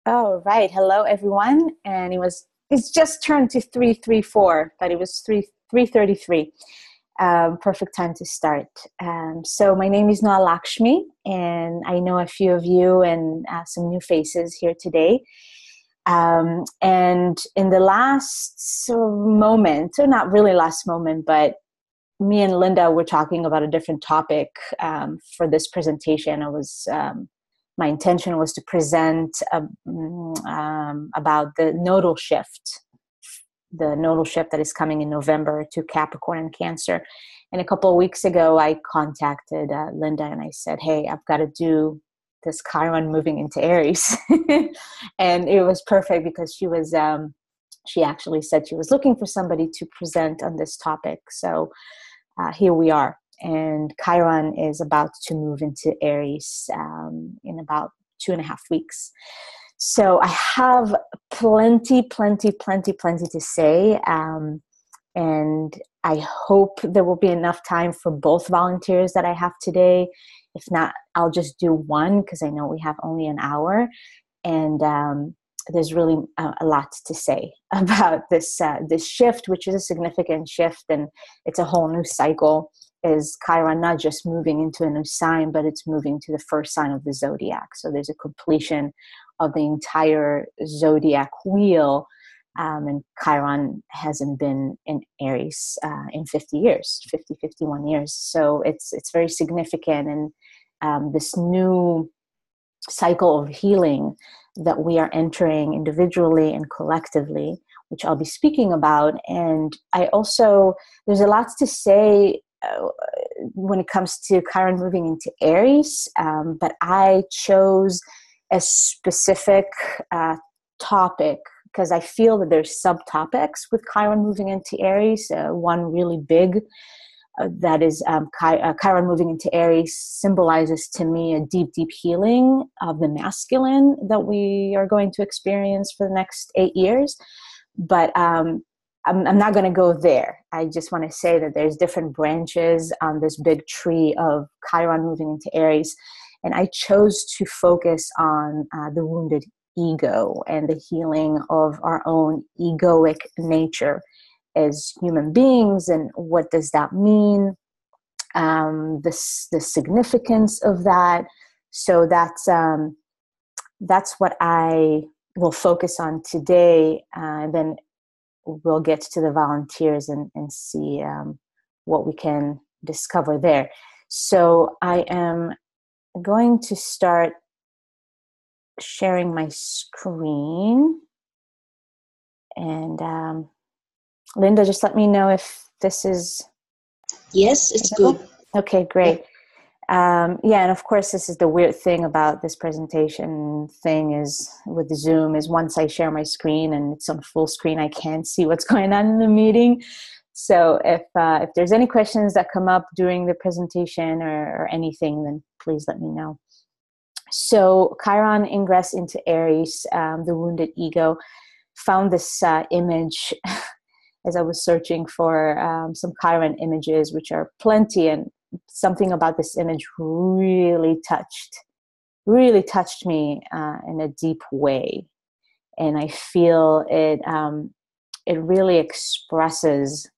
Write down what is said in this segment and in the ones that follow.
Oh, right. Hello, everyone. And it's just turned to 3:34, but it was 3:33. Perfect time to start. So my name is Noa Lakshmi, and I know a few of you and some new faces here today. And in the last moment, or not really last moment, but me and Linda were talking about a different topic for this presentation. My intention was to present about the nodal shift that is coming in November to Capricorn and Cancer. And a couple of weeks ago, I contacted Linda and I said, "Hey, I've got to do this Chiron moving into Aries," and it was perfect because she actually said she was looking for somebody to present on this topic. So here we are. And Chiron is about to move into Aries in about 2.5 weeks. So I have plenty to say. And I hope there will be enough time for both volunteers that I have today. If not, I'll just do one because I know we have only an hour. And there's really a lot to say about this shift, which is a significant shift, and it's a whole new cycle. Is Chiron not just moving into a new sign, but it's moving to the first sign of the zodiac. So there's a completion of the entire zodiac wheel, and Chiron hasn't been in Aries in 51 years. So it's very significant, and this new cycle of healing that we are entering individually and collectively, which I'll be speaking about. And there's a lot to say when it comes to Chiron moving into Aries, but I chose a specific topic because I feel that there's subtopics with Chiron moving into Aries. One really big that is Chiron moving into Aries symbolizes to me a deep healing of the masculine that we are going to experience for the next 8 years. But I'm not going to go there. I just want to say that there's different branches on this big tree of Chiron moving into Aries. And I chose to focus on the wounded ego and the healing of our own egoic nature as human beings, and what does that mean, the significance of that. So that's what I will focus on today, and then we'll get to the volunteers and see what we can discover there. So I am going to start sharing my screen, and Linda, just let me know if this is... Yes, it's good. Okay, great. And of course, this is the weird thing about this presentation thing is with Zoom is once I share my screen and it's on full screen, I can't see what's going on in the meeting. So if there's any questions that come up during the presentation or anything, then please let me know. So Chiron ingress into Aries, the wounded ego. Found this image as I was searching for some Chiron images, which are plenty, and something about this image really touched me in a deep way. And I feel it really expresses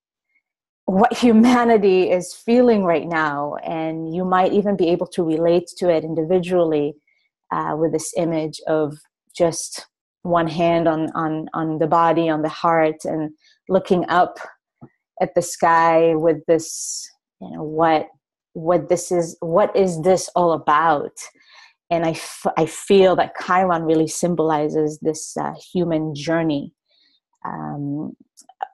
what humanity is feeling right now. And you might even be able to relate to it individually with this image of just one hand on the body, on the heart, and looking up at the sky with this, what is this all about? And I feel that Chiron really symbolizes this human journey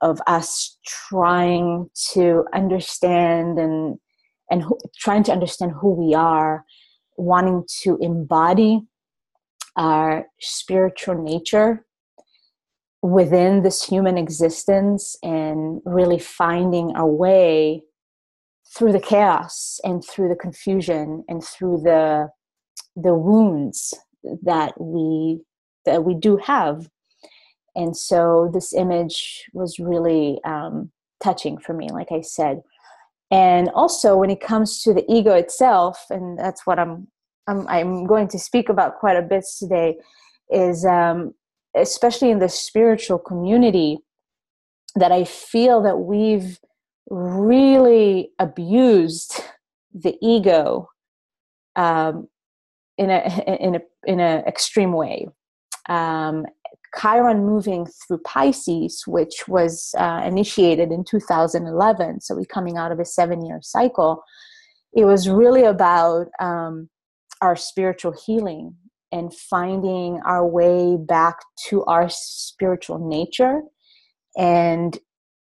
of us trying to understand and trying to understand who we are, wanting to embody our spiritual nature within this human existence, and really finding our way through the chaos and through the confusion and through the wounds that we do have. And so this image was really touching for me, like I said. And also when it comes to the ego itself, and that's what I'm going to speak about quite a bit today, is especially in the spiritual community, that I feel that we've really abused the ego in a extreme way. Chiron moving through Pisces, which was initiated in 2011, so we're coming out of a 7-year cycle. It was really about our spiritual healing and finding our way back to our spiritual nature and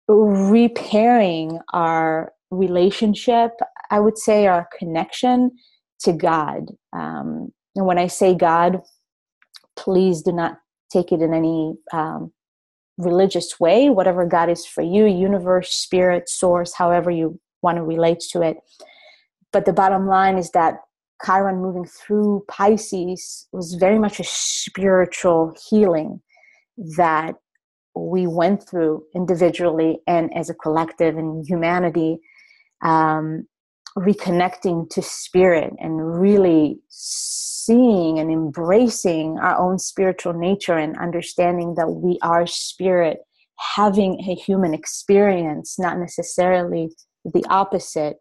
repairing our relationship, I would say our connection to God. And when I say God, please do not take it in any religious way. Whatever God is for you, universe, spirit, source, however you want to relate to it. But the bottom line is that Chiron moving through Pisces was very much a spiritual healing that we went through individually and as a collective in humanity, reconnecting to spirit and really seeing and embracing our own spiritual nature and understanding that we are spirit, having a human experience, not necessarily the opposite,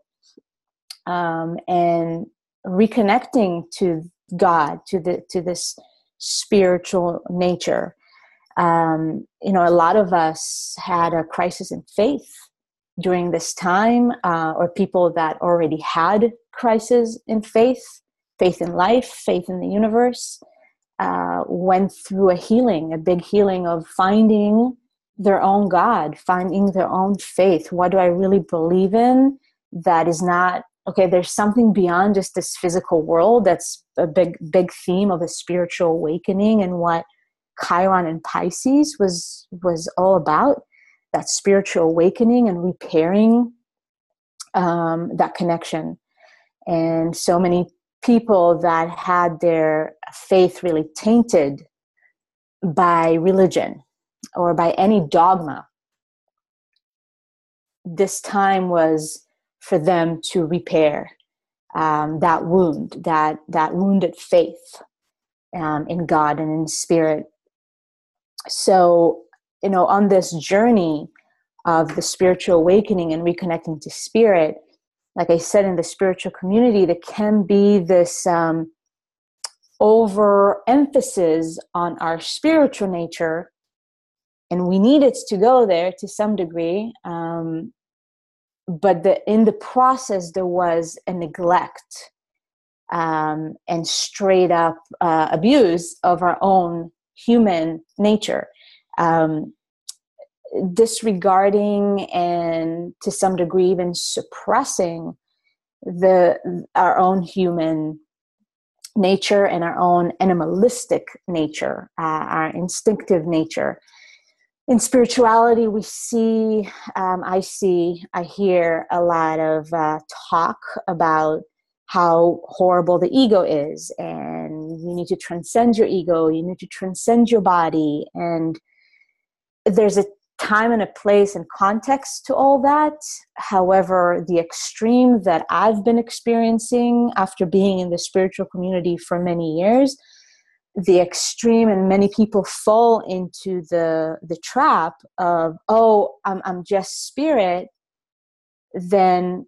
and reconnecting to God, to this spiritual nature. A lot of us had a crisis in faith during this time, or people that already had crisis in faith in life, faith in the universe, went through a big healing of finding their own God, finding their own faith. What do I really believe in that is not, okay, there's something beyond just this physical world. That's a big theme of a spiritual awakening, and what Chiron and Pisces was all about, that spiritual awakening and repairing that connection. And so many people that had their faith really tainted by religion or by any dogma, this time was for them to repair that wound, that wounded faith in God and in spirit. So, on this journey of the spiritual awakening and reconnecting to spirit, like I said, in the spiritual community, there can be this overemphasis on our spiritual nature, and we needed to go there to some degree. But in the process, there was a neglect and straight up abuse of our own human nature, disregarding and to some degree even suppressing our own human nature and our own animalistic nature, our instinctive nature. In spirituality, we see, I hear a lot of talk about how horrible the ego is, and you need to transcend your ego, you need to transcend your body, and there's a time and a place and context to all that. However, the extreme that I've been experiencing after being in the spiritual community for many years, the extreme, and many people fall into the trap of, I'm just spirit, then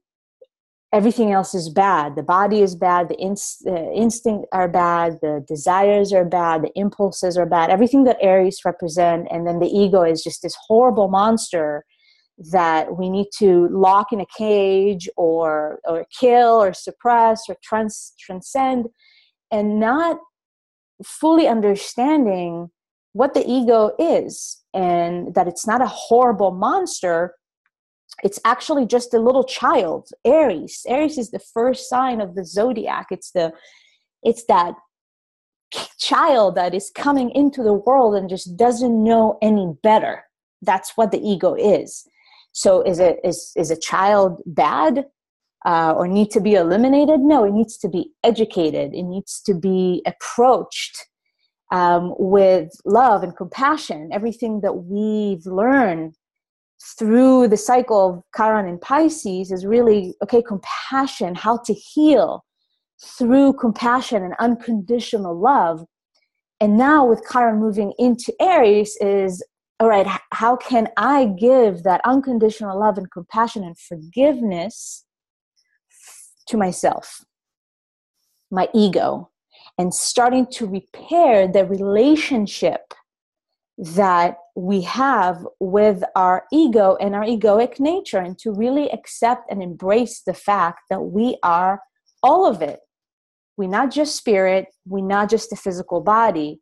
everything else is bad. The body is bad, the instinct are bad, the desires are bad, the impulses are bad, everything that Aries represent, and then the ego is just this horrible monster that we need to lock in a cage or kill or suppress or transcend, and not fully understanding what the ego is, and that it's not a horrible monster. It's actually just a little child. Aries is the first sign of the zodiac. It's that child that is coming into the world and just doesn't know any better. That's what the ego is. So is a child bad or need to be eliminated? No, it needs to be educated. It needs to be approached with love and compassion. Everything that we've learned through the cycle of Chiron and Pisces is really, compassion, how to heal through compassion and unconditional love. And now with Chiron moving into Aries is, all right, how can I give that unconditional love and compassion and forgiveness to myself, my ego, and starting to repair the relationship that we have with our ego and our egoic nature, and to really accept and embrace the fact that we are all of it. We're not just spirit, we're not just a physical body,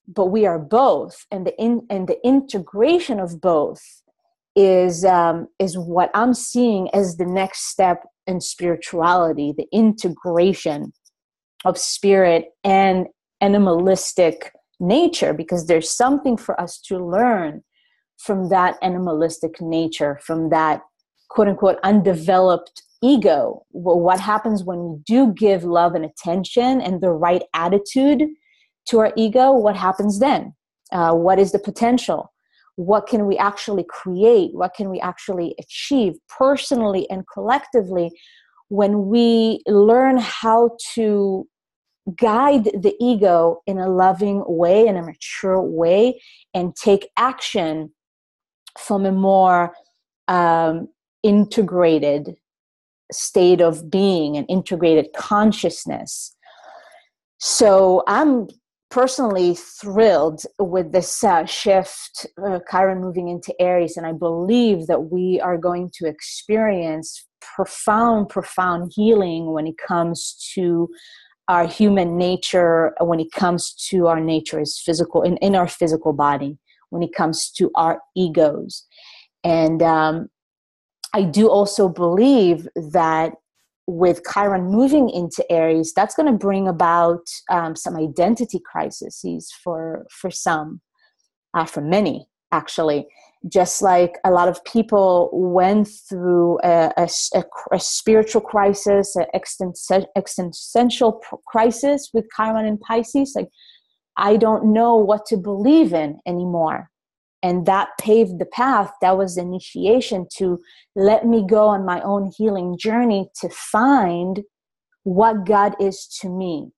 but we are both. And the integration of both is what I'm seeing as the next step in spirituality, the integration of spirit and animalistic nature, because there's something for us to learn from that animalistic nature, from that quote unquote undeveloped ego. Well, what happens when we do give love and attention and the right attitude to our ego? What happens then? What is the potential? What can we actually create? What can we actually achieve personally and collectively when we learn how to guide the ego in a loving way, in a mature way, and take action from a more integrated state of being, an integrated consciousness. So I'm personally thrilled with this shift, Chiron moving into Aries, and I believe that we are going to experience profound healing when it comes to our human nature, when it comes to our nature as physical, in our physical body, when it comes to our egos. And I do also believe that with Chiron moving into Aries, that's going to bring about some identity crises for some, for many, actually. Just like a lot of people went through a spiritual crisis, an existential crisis with Chiron and Pisces. Like, I don't know what to believe in anymore. And that paved the path. That was the initiation to let me go on my own healing journey to find what God is to me.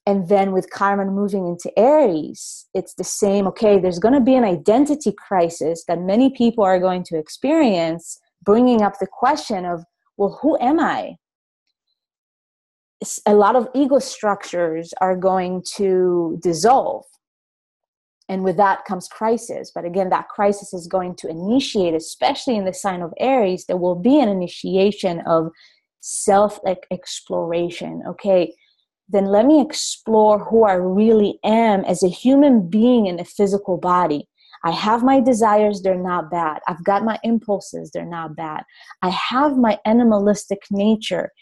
And then with Chiron moving into Aries, it's the same. Okay, there's going to be an identity crisis that many people are going to experience, bringing up the question of, well, who am I? A lot of ego structures are going to dissolve. And with that comes crisis. But again, that crisis is going to initiate, especially in the sign of Aries, there will be an initiation of self-exploration. Okay, then let me explore who I really am as a human being in a physical body. I have my desires, they're not bad. I've got my impulses, they're not bad. I have my animalistic nature,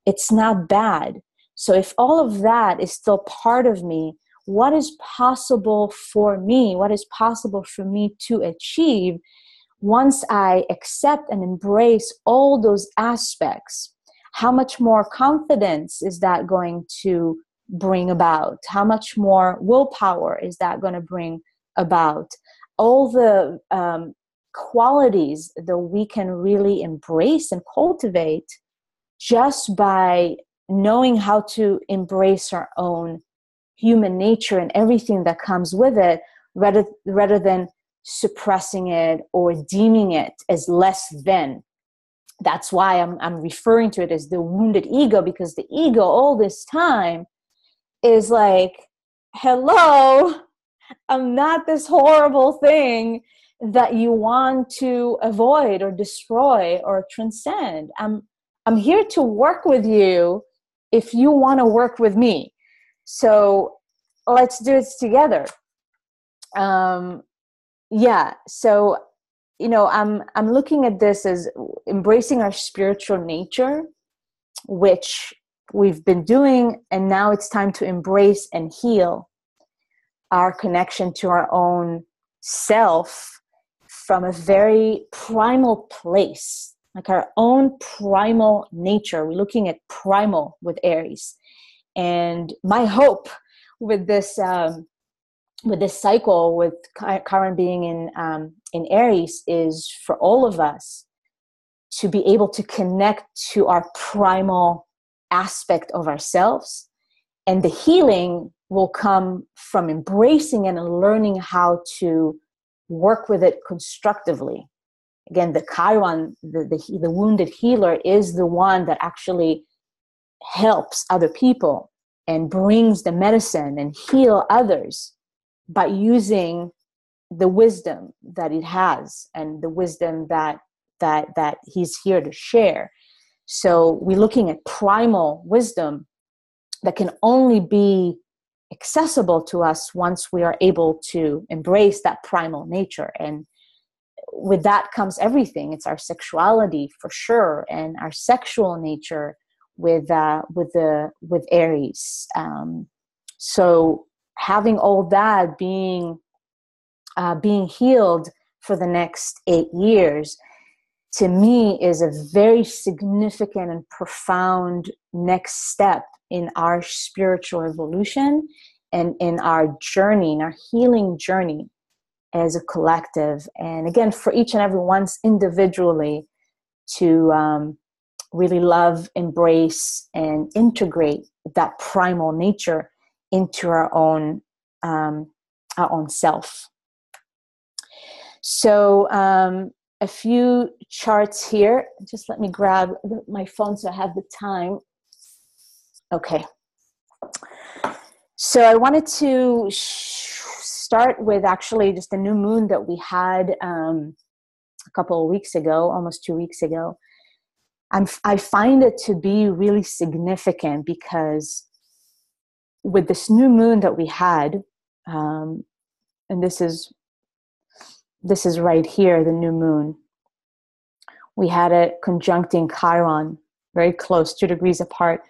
it's not bad. So if all of that is still part of me, what is possible for me? What is possible for me to achieve once I accept and embrace all those aspects? How much more confidence is that going to bring about? How much more willpower is that going to bring about? All the qualities that we can really embrace and cultivate just by knowing how to embrace our own human nature and everything that comes with it, rather than suppressing it or deeming it as less than. That's why I'm referring to it as the wounded ego, because the ego all this time is like, hello, I'm not this horrible thing that you want to avoid or destroy or transcend. I'm here to work with you if you want to work with me. So let's do it together. So I'm looking at this as embracing our spiritual nature, which we've been doing, and now it's time to embrace and heal our connection to our own self from a very primal place, like our own primal nature. We're looking at primal with Aries. And my hope with this cycle, with Chiron being in Aries, is for all of us to be able to connect to our primal aspect of ourselves. And the healing will come from embracing it and learning how to work with it constructively. Again, the Chiron, the wounded healer, is the one that actually helps other people and brings the medicine and heal others by using the wisdom that it has and the wisdom that he's here to share. So we're looking at primal wisdom that can only be accessible to us once we are able to embrace that primal nature. And with that comes everything. It's our sexuality for sure, and our sexual nature with Aries. So having all that being healed for the next 8 years, to me, is a very significant and profound next step in our spiritual evolution and in our journey, in our healing journey as a collective. And again, for each and every one's individually to really love, embrace, and integrate that primal nature into our own self. So a few charts here. Just let me grab my phone so I have the time. Okay. So I wanted to start with actually just the new moon that we had a couple of weeks ago, almost 2 weeks ago. I find it to be really significant because with this new moon that we had, and this is right here, the new moon, we had it conjuncting Chiron, very close, 2 degrees apart.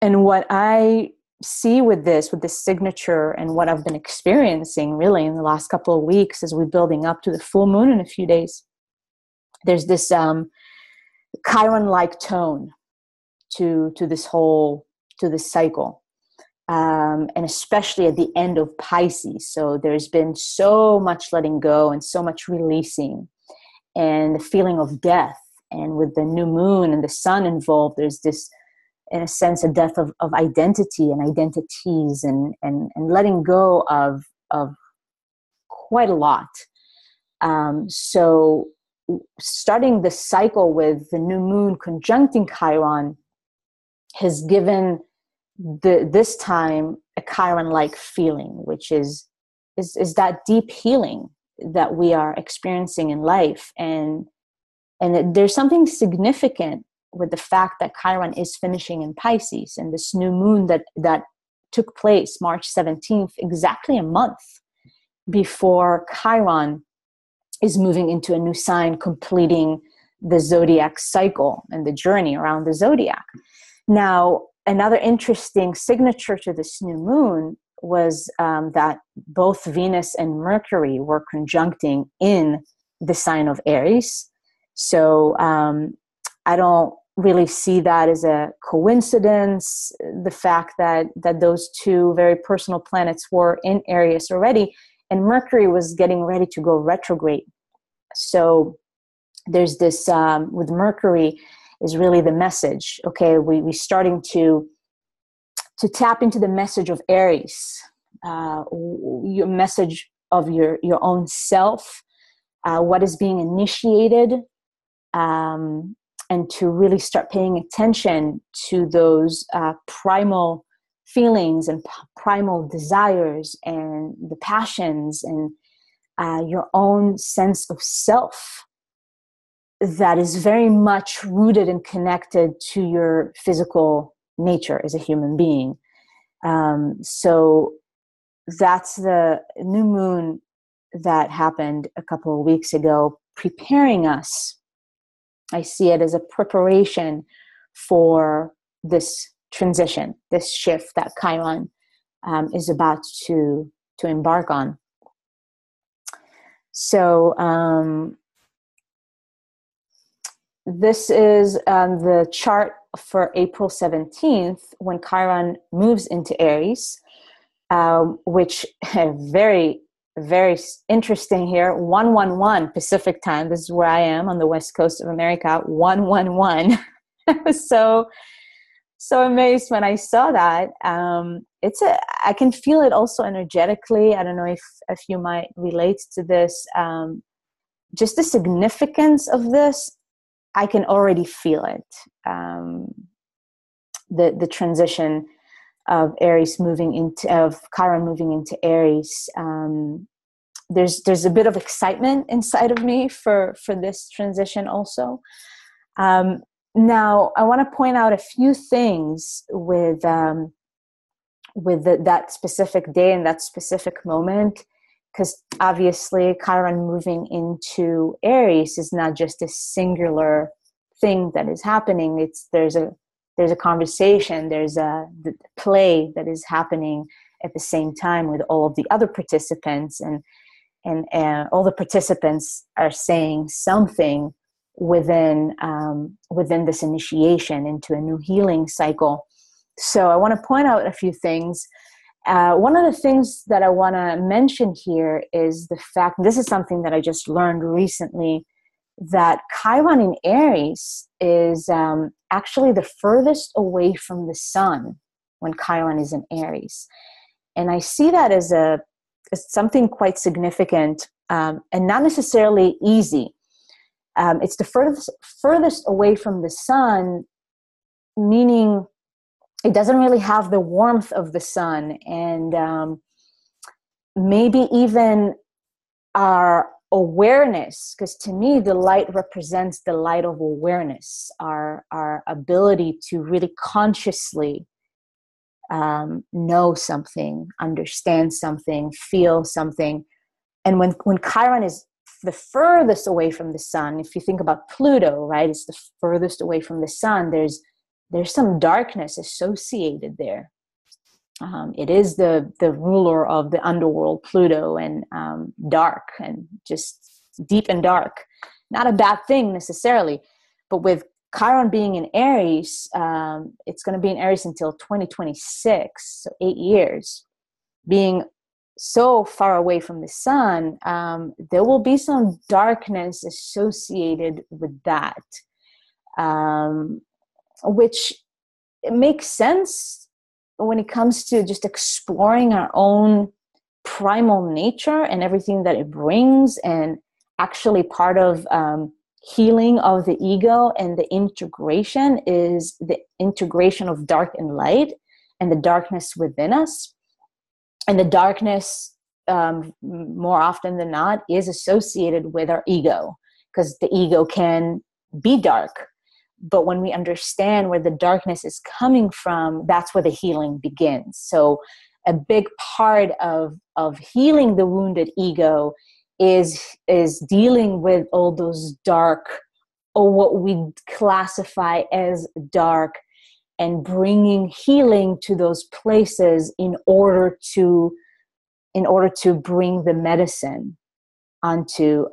And what I see with this signature, and what I've been experiencing really in the last couple of weeks as we're building up to the full moon in a few days, there's this Chiron-like tone to this cycle. And especially at the end of Pisces. So there's been so much letting go and so much releasing, and the feeling of death. And with the new moon and the sun involved, there's this, in a sense, a death of identity and identities, and letting go of quite a lot. So starting the cycle with the new moon conjuncting Chiron has given this time a Chiron-like feeling, which is that deep healing that we are experiencing in life. And there's something significant with the fact that Chiron is finishing in Pisces, and this new moon that took place March 17th, exactly a month before Chiron is moving into a new sign, completing the zodiac cycle and the journey around the zodiac. Now, another interesting signature to this new moon was that both Venus and Mercury were conjuncting in the sign of Aries. So I don't really see that as a coincidence. The fact that those two very personal planets were in Aries already, and Mercury was getting ready to go retrograde. So there's this, with Mercury, is really the message. Okay, we're starting to tap into the message of Aries, your message of your own self, what is being initiated, and to really start paying attention to those primal feelings and primal desires and the passions and your own sense of self that is very much rooted and connected to your physical nature as a human being. So that's the new moon that happened a couple of weeks ago, preparing us. I see it as a preparation for this transition, this shift that Chiron is about to embark on. So this is the chart for April 17th when Chiron moves into Aries, which very, very interesting here. 111 Pacific time. This is where I am on the West Coast of America. 111. I was so amazed when I saw that. I can feel it also energetically. I don't know if you might relate to this. Just the significance of this, I can already feel it. The transition of Chiron moving into Aries. There's a bit of excitement inside of me for this transition also. Now, I want to point out a few things with that specific day and that specific moment, because obviously Chiron moving into Aries is not just a singular thing that is happening. There's a conversation, there's the play that is happening at the same time with all of the other participants, and all the participants are saying something within this initiation into a new healing cycle. So I want to point out a few things. One of the things that I want to mention here is the fact, this is something that I just learned recently, that Chiron in Aries is actually the furthest away from the sun when Chiron is in Aries. And I see that as something quite significant, and not necessarily easy. It's the furthest away from the sun, meaning it doesn't really have the warmth of the sun, and maybe even our awareness, because to me the light represents the light of awareness, our ability to really consciously know something, understand something, feel something. And when Chiron is the furthest away from the sun, if you think about Pluto, right, it's the furthest away from the sun, there's some darkness associated there. It is the ruler of the underworld, Pluto, and dark, and just deep and dark. Not a bad thing necessarily, but with Chiron being in Aries, it's going to be in Aries until 2026, so 8 years. Being so far away from the sun, there will be some darkness associated with that, which it makes sense when it comes to just exploring our own primal nature and everything that it brings, and actually part of healing of the ego and the integration is the integration of dark and light and the darkness within us. And the darkness, more often than not, is associated with our ego, because the ego can be dark. But when we understand where the darkness is coming from, that's where the healing begins. So a big part of healing the wounded ego is dealing with all those dark, or what we classify as dark, and bringing healing to those places in order to bring the medicine onto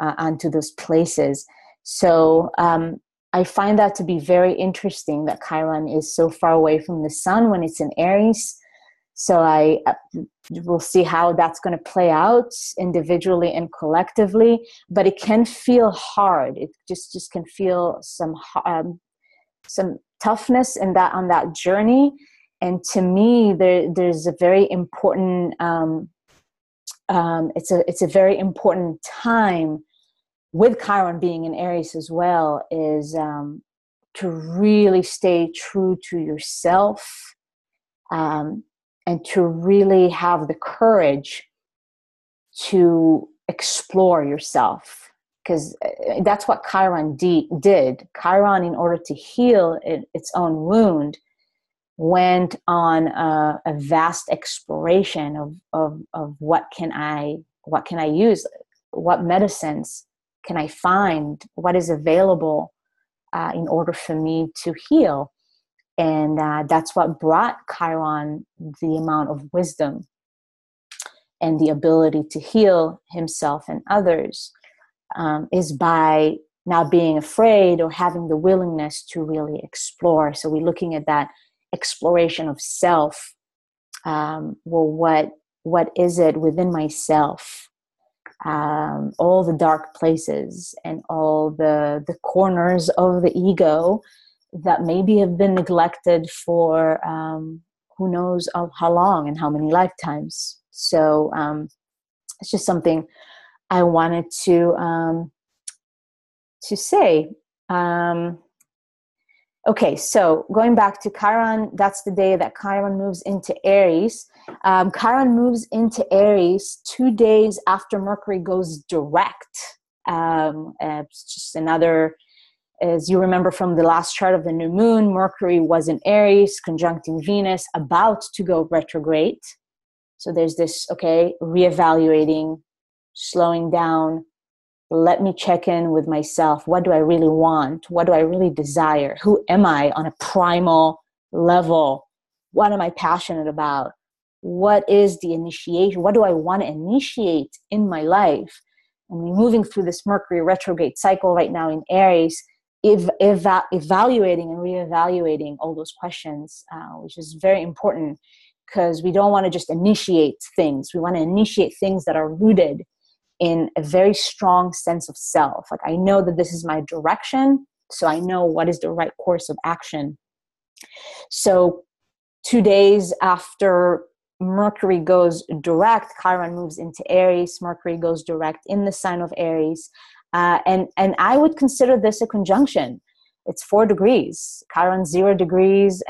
those places. So I find that to be very interesting, that Chiron is so far away from the sun when it's in Aries. So we'll see how that's going to play out individually and collectively, but it can feel hard. It just can feel some toughness in that, on that journey. And to me, there's a very important, it's a very important time with Chiron being in Aries as well, is to really stay true to yourself, and to really have the courage to explore yourself. Because that's what Chiron did. Chiron, in order to heal its own wound, went on a vast exploration of what can I use, what medicines can I find, what is available in order for me to heal. And that's what brought Chiron the amount of wisdom and the ability to heal himself and others, is by not being afraid or having the willingness to really explore. So we're looking at that exploration of self. Well, what is it within myself? All the dark places and all the corners of the ego that maybe have been neglected for who knows how long and how many lifetimes. So it's just something I wanted to say. Okay, so going back to Chiron, that's the day that Chiron moves into Aries. Chiron moves into Aries 2 days after Mercury goes direct. It's just another, as you remember from the last chart of the new moon, Mercury was in Aries, conjuncting Venus, about to go retrograde. So there's this, okay, reevaluating, slowing down. Let me check in with myself. What do I really want? What do I really desire? Who am I on a primal level? What am I passionate about? What is the initiation? What do I want to initiate in my life? And we're moving through this Mercury retrograde cycle right now in Aries, evaluating and reevaluating all those questions, which is very important because we don't want to just initiate things. We want to initiate things that are rooted in a very strong sense of self. Like, I know that this is my direction, so I know what is the right course of action. So 2 days after Mercury goes direct, Chiron moves into Aries. Mercury goes direct in the sign of Aries. And I would consider this a conjunction. It's 4 degrees. Chiron 0 degrees.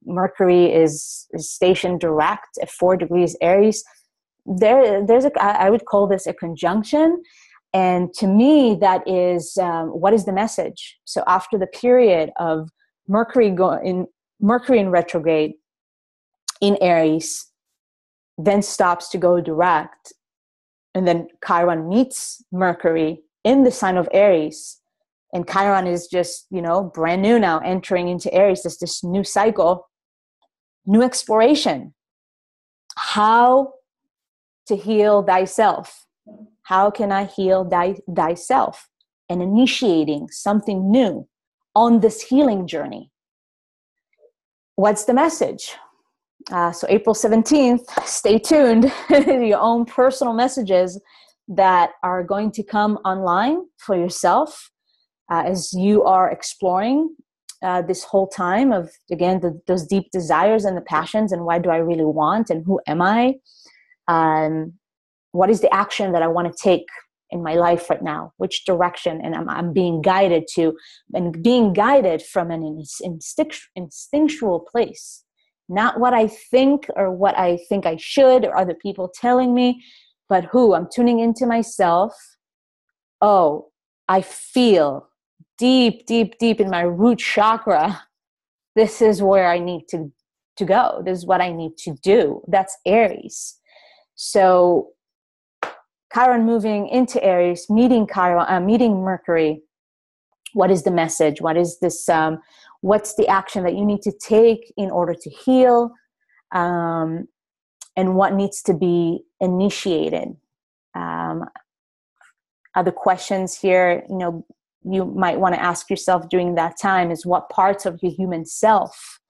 Mercury is stationed direct at 4 degrees Aries. I would call this a conjunction. And to me, that is, what is the message? So after the period of Mercury in retrograde in Aries, then stops to go direct, and then Chiron meets Mercury in the sign of Aries, and Chiron is just, brand new now, entering into Aries. There's this new cycle, new exploration. How to heal thyself. How can I heal thyself? And initiating something new on this healing journey. What's the message? So April 17th, stay tuned. Your own personal messages that are going to come online for yourself as you are exploring this whole time of, again, those deep desires and the passions, and why do I really want, and who am I? What is the action that I want to take in my life right now? Which direction? And I'm being guided to, and being guided from an instinctual place. Not what I think or what I think I should or other people telling me, but who? I'm tuning into myself. Oh, I feel deep, deep, deep in my root chakra. This is where I need to go. This is what I need to do. That's Aries. So Chiron moving into Aries, meeting Mercury. What is the message? What is this? What's the action that you need to take in order to heal? And what needs to be initiated? Other questions here, you might want to ask yourself during that time is what parts of your human self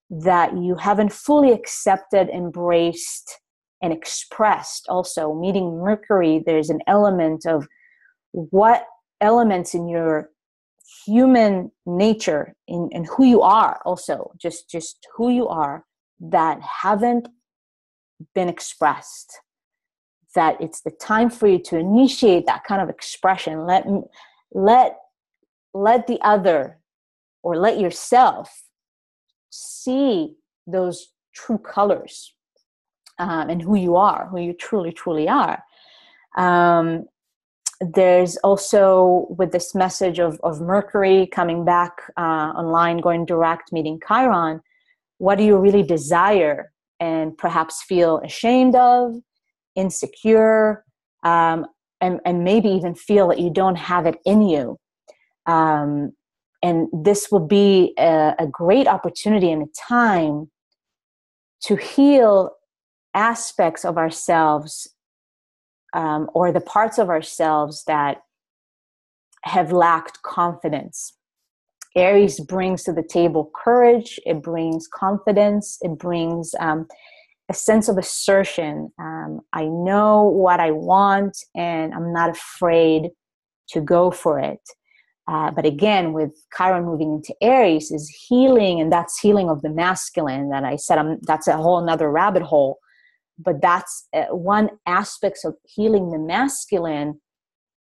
that you haven't fully accepted, embraced, and expressed. Also, meeting Mercury, there's an element of what elements in your human nature, in who you are, also just who you are, that haven't been expressed, that it's the time for you to initiate that kind of expression. Let the other, or let yourself see those true colors, and who you are, who you truly, truly are. There's also, with this message of Mercury coming back online, going direct, meeting Chiron, what do you really desire and perhaps feel ashamed of, insecure, and maybe even feel that you don't have it in you? And this will be a great opportunity and a time to heal aspects of ourselves, or the parts of ourselves that have lacked confidence. Aries brings to the table courage, it brings confidence, it brings a sense of assertion. I know what I want, and I'm not afraid to go for it. But again, with Chiron moving into Aries is healing, and that's healing of the masculine that I said, that's a whole nother rabbit hole. But that's one aspect of healing the masculine.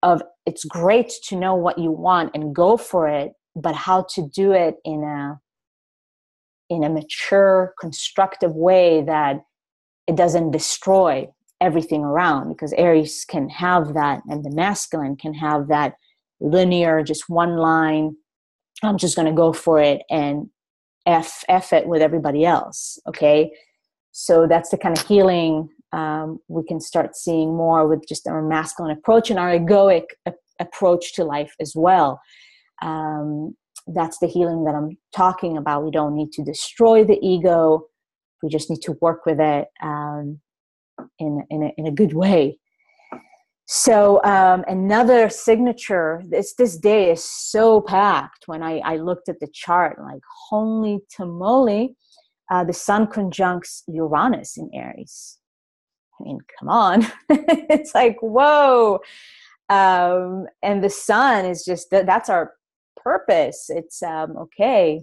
Of it's great to know what you want and go for it, but how to do it in a mature, constructive way that it doesn't destroy everything around, because Aries can have that, and the masculine can have that linear, just one line, I'm just going to go for it and F it with everybody else. Okay. So that's the kind of healing we can start seeing more with just our masculine approach and our egoic approach to life as well. That's the healing that I'm talking about. We don't need to destroy the ego. We just need to work with it in a good way. So another signature, this day is so packed. When I looked at the chart, like, holy tamale, the sun conjuncts Uranus in Aries. I mean, come on. It's like, whoa. And the sun is just, that's our purpose. It's, okay,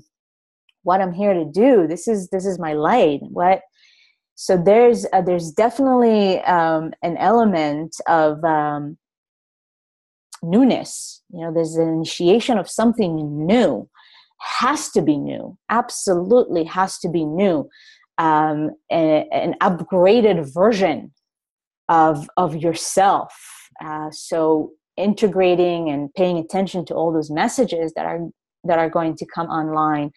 what I'm here to do. This is my light. What? So there's definitely an element of newness. You know, there's an initiation of something new. Has to be new. Absolutely has to be new. An upgraded version of yourself. So integrating and paying attention to all those messages that are going to come online,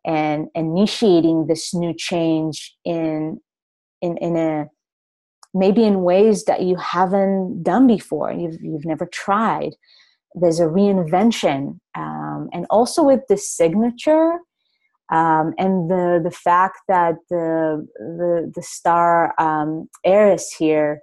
and initiating this new change in a maybe in ways that you haven't done before. You've never tried. There's a reinvention, and also with the signature, and the fact that the star Aries here,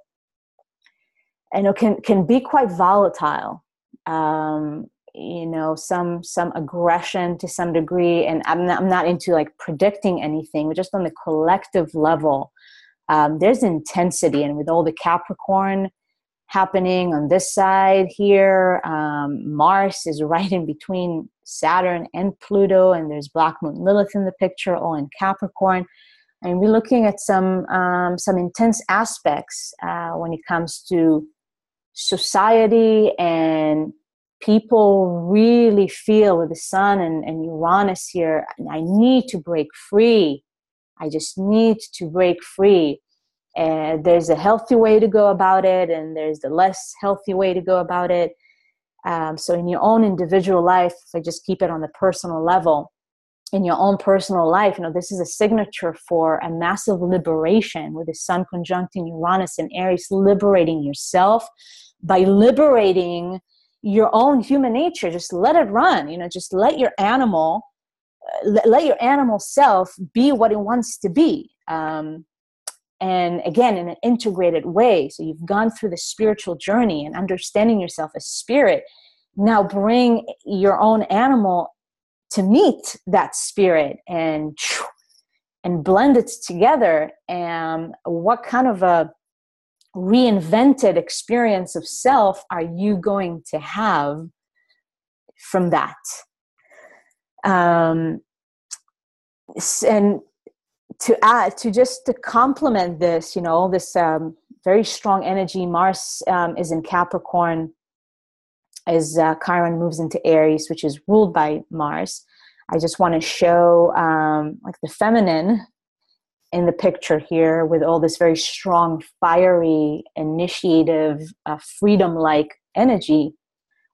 you know, can be quite volatile. You know, some aggression to some degree, and I'm not into like predicting anything, but just on the collective level, there's intensity. And with all the Capricorn happening on this side here, Mars is right in between Saturn and Pluto, and there's Black Moon Lilith in the picture, all in Capricorn. And we're looking at some intense aspects when it comes to society, and people really feel with the sun and Uranus here, I need to break free. I just need to break free. And there's a healthy way to go about it, and there's the less healthy way to go about it. So in your own individual life, if I just keep it on the personal level, in your own personal life, you know, this is a signature for a massive liberation with the sun conjuncting Uranus in Aries, liberating yourself by liberating your own human nature. Just let it run, you know, just let your animal self be what it wants to be. And again, in an integrated way. So you've gone through the spiritual journey and understanding yourself as spirit. Now bring your own animal to meet that spirit and blend it together. And what kind of a reinvented experience of self are you going to have from that? And to complement this, you know, this very strong energy, Mars is in Capricorn as Chiron moves into Aries, which is ruled by Mars. I just want to show like the feminine in the picture here with all this very strong, fiery, initiative, freedom-like energy.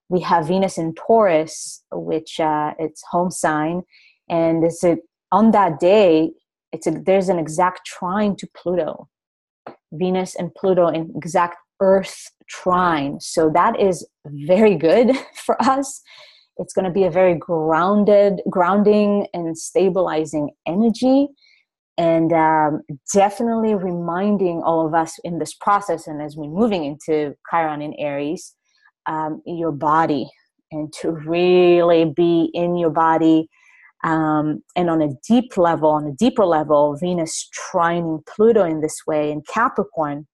We have Venus in Taurus, which it's home sign, and on that day, there's an exact trine to Pluto. Venus and Pluto in exact Earth trine. So that is very good for us. It's going to be a very grounding and stabilizing energy, and definitely reminding all of us in this process, and as we're moving into Chiron in Aries, your body, and to really be in your body. And on a deeper level, Venus trining Pluto in this way in Capricorn.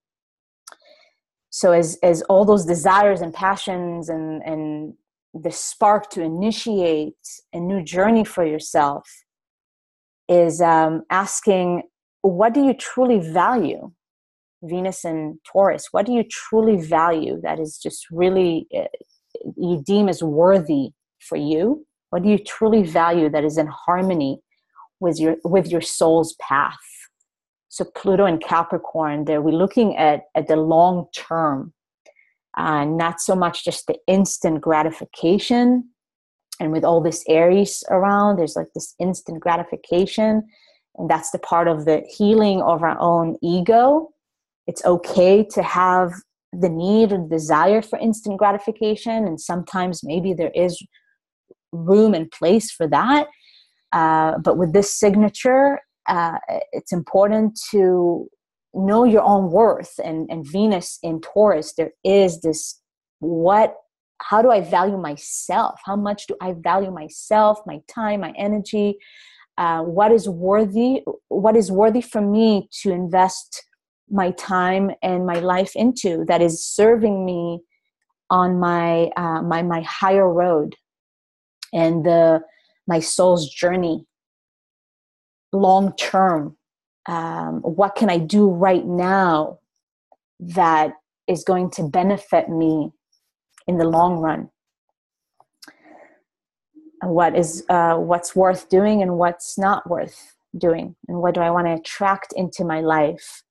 So as all those desires and passions and the spark to initiate a new journey for yourself is asking, what do you truly value? Venus and Taurus, what do you truly value that is just really you deem as worthy for you? What do you truly value that is in harmony with your soul's path? So Pluto and Capricorn, we're looking at the long term, not so much just the instant gratification. And with all this Aries around, there's like this instant gratification. And that's the part of the healing of our own ego. It's okay to have the need or desire for instant gratification. And sometimes maybe there is room and place for that. But with this signature, it's important to know your own worth. And Venus in Taurus, there is this, how do I value myself? How much do I value myself, my time, my energy? What is worthy for me to invest my time and my life into, that is serving me on my my higher road and my soul's journey long term? What can I do right now that is going to benefit me in the long run? What's worth doing and what's not worth doing, and what do I want to attract into my life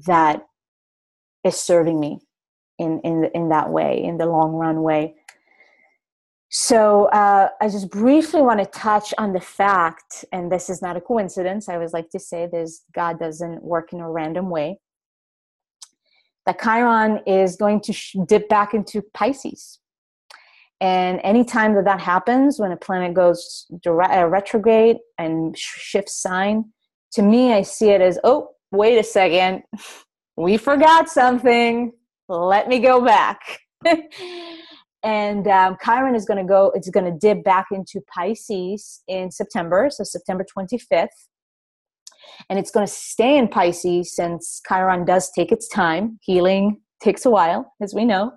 that is serving me in that way, in the long run way. So I just briefly want to touch on the fact, and this is not a coincidence, I always like to say God doesn't work in a random way, that Chiron is going to dip back into Pisces. And anytime that happens, when a planet goes retrograde and shifts sign, to me, I see it as, oh, wait a second, we forgot something. Let me go back. And Chiron is going to dip back into Pisces in September, so September 25th. And it's going to stay in Pisces since Chiron does take its time. Healing takes a while, as we know.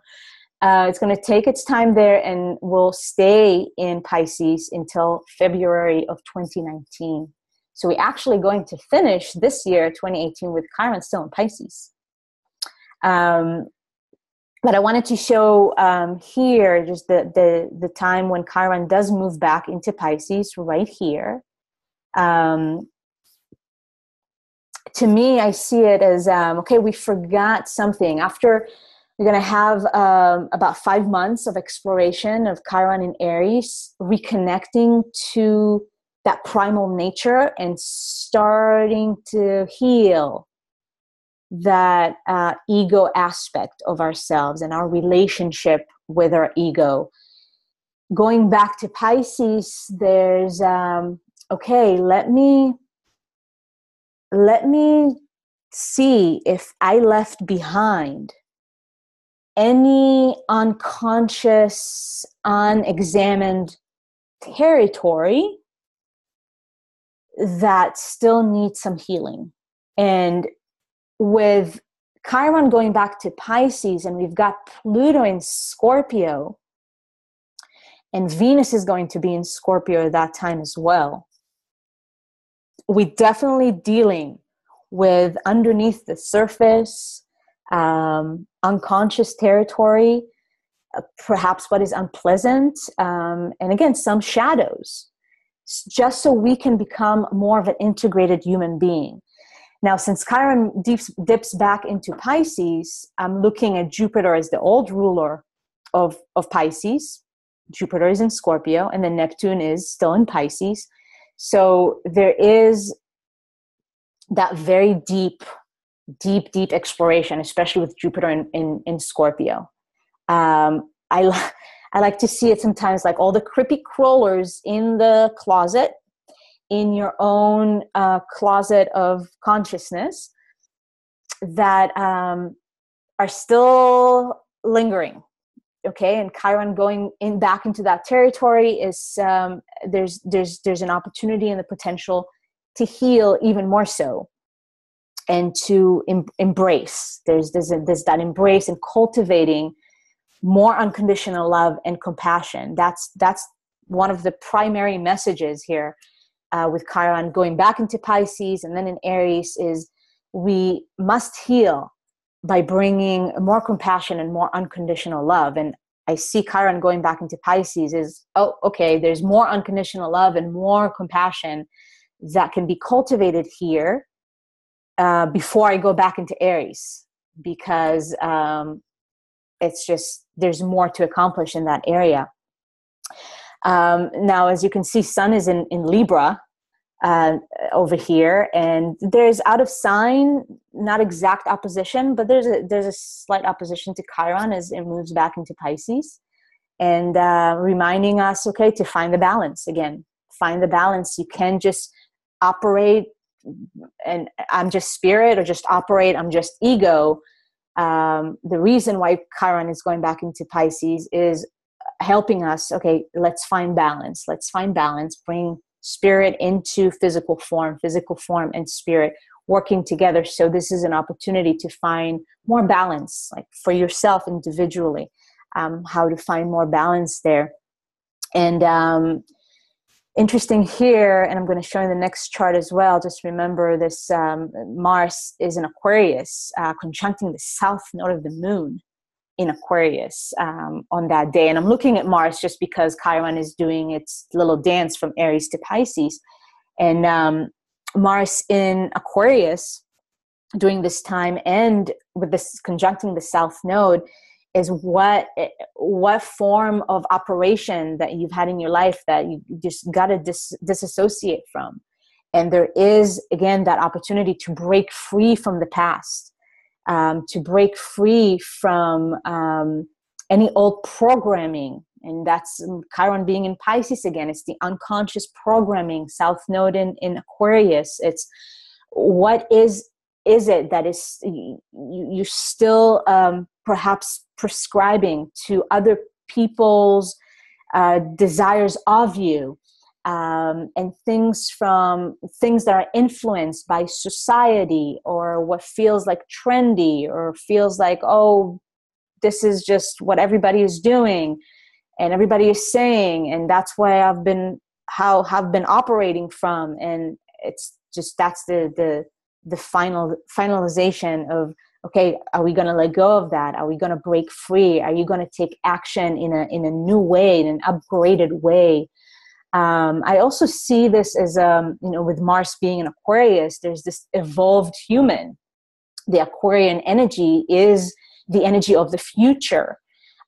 It's going to take its time there and will stay in Pisces until February of 2019. So we're actually going to finish this year, 2018, with Chiron still in Pisces. But I wanted to show here just the time when Chiron does move back into Pisces right here. To me, I see it as, okay, we forgot something. After we're going to have about 5 months of exploration of Chiron in Aries, reconnecting to that primal nature and starting to heal that ego aspect of ourselves and our relationship with our ego. Going back to Pisces, there's, okay, let me see if I left behind any unconscious, unexamined territory that still needs some healing. And with Chiron going back to Pisces, and we've got Pluto in Scorpio, and Venus is going to be in Scorpio at that time as well, we're definitely dealing with underneath the surface, unconscious territory, perhaps what is unpleasant, and again, some shadows, just so we can become more of an integrated human being. Now, since Chiron dips back into Pisces, I'm looking at Jupiter as the old ruler of Pisces. Jupiter is in Scorpio, and then Neptune is still in Pisces. So there is that very deep exploration, especially with Jupiter in Scorpio. I like to see it sometimes like all the creepy crawlers in the closet, in your own closet of consciousness that are still lingering. Okay, and Chiron going back into that territory is there's an opportunity and the potential to heal even more so, and to embrace. There's that embrace and cultivating more unconditional love and compassion. That's one of the primary messages here with Chiron going back into Pisces and then in Aries is we must heal by bringing more compassion and more unconditional love. And I see Chiron going back into Pisces is, oh, okay, there's more unconditional love and more compassion that can be cultivated here before I go back into Aries, because it's just, there's more to accomplish in that area. Now, as you can see, Sun is in Libra over here, and there's out of sign, not exact opposition, but there's a slight opposition to Chiron as it moves back into Pisces, and reminding us, okay, to find the balance again. Find the balance. You can't just operate and I'm just spirit, or just operate, I'm just ego. The reason why Chiron is going back into Pisces is helping us, okay, let's find balance. Let's find balance, bring spirit into physical form and spirit working together. So this is an opportunity to find more balance, like for yourself individually, how to find more balance there. And interesting here, and I'm going to show you the next chart as well. Just remember this, Mars is in Aquarius, conjuncting the south node of the moon in Aquarius on that day. And I'm looking at Mars just because Chiron is doing its little dance from Aries to Pisces. And Mars in Aquarius during this time, and with this conjuncting the south node, is what form of operation that you've had in your life that you just got to disassociate from. And there is, again, that opportunity to break free from the past, to break free from any old programming. And that's Chiron being in Pisces again. It's the unconscious programming, south node in Aquarius. It's what is it that is you're still perhaps prescribing to other people's desires of you, and things that are influenced by society, or what feels like trendy, or feels like, oh, this is just what everybody is doing and everybody is saying, and that's why I've been operating from. And it's just, that's the finalization of, okay, are we going to let go of that? Are we going to break free? Are you going to take action in a new way, in an upgraded way? I also see this as, with Mars being in Aquarius, there's this evolved human. The Aquarian energy is the energy of the future.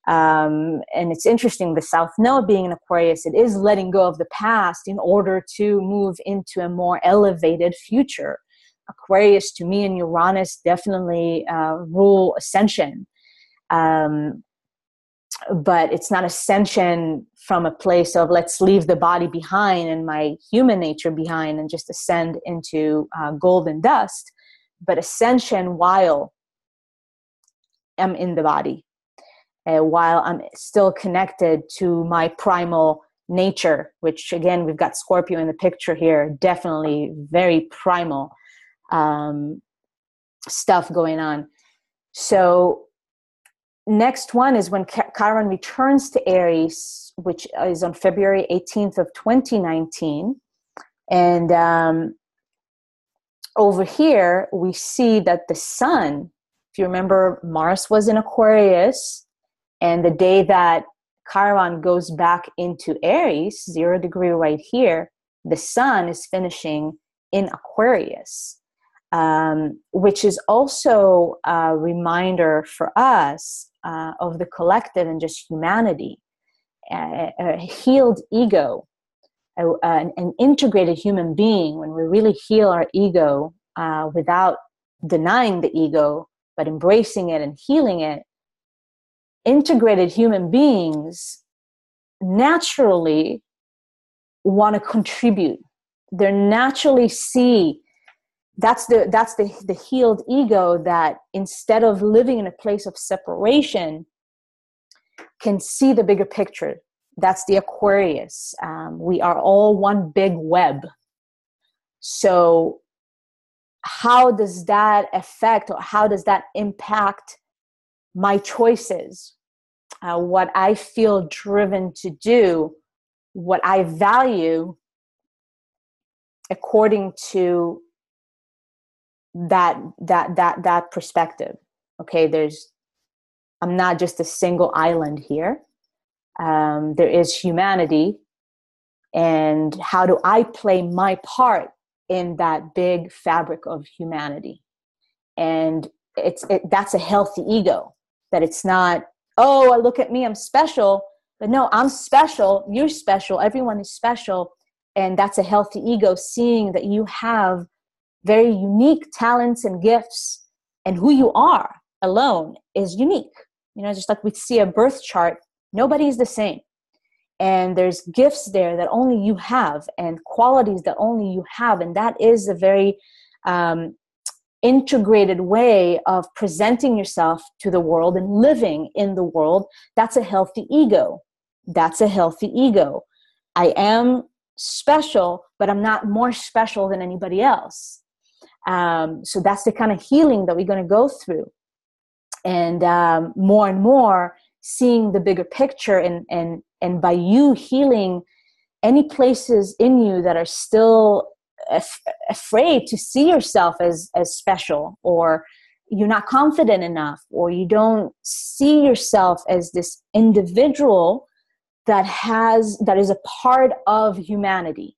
And it's interesting, the South Node being in Aquarius, it is letting go of the past in order to move into a more elevated future. Aquarius, to me, and Uranus definitely rule ascension. But it's not ascension from a place of let's leave the body behind and my human nature behind and just ascend into golden dust, but ascension while I'm in the body, while I'm still connected to my primal nature, which again, we've got Scorpio in the picture here, definitely very primal stuff going on. So next one is when Chiron returns to Aries, which is on February 18th of 2019. And over here, we see that the sun, if you remember, Mars was in Aquarius, and the day that Chiron goes back into Aries, 0 degree right here, the sun is finishing in Aquarius, which is also a reminder for us of the collective and just humanity, a healed ego, an integrated human being. When we really heal our ego without denying the ego, but embracing it and healing it, integrated human beings naturally want to contribute. They naturally see, that's the healed ego that instead of living in a place of separation can see the bigger picture. That's the Aquarius. We are all one big web. So how does that affect, or how does that impact my choices? what I feel driven to do, what I value according to that perspective. Okay, I'm not just a single island here. There is humanity, and how do I play my part in that big fabric of humanity? And that's a healthy ego, that it's not, oh, look at me, I'm special. But no, I'm special, you're special, everyone is special. And that's a healthy ego, seeing that you have very unique talents and gifts, and who you are alone is unique. Just like we see a birth chart, nobody is the same. And there's gifts there that only you have, and qualities that only you have. And that is a very integrated way of presenting yourself to the world and living in the world. That's a healthy ego. That's a healthy ego. I am special, but I'm not more special than anybody else. So that's the kind of healing that we're going to go through. And more seeing the bigger picture, and by you healing any places in you that are still afraid to see yourself as special, or you're not confident enough, or you don't see yourself as this individual that is a part of humanity,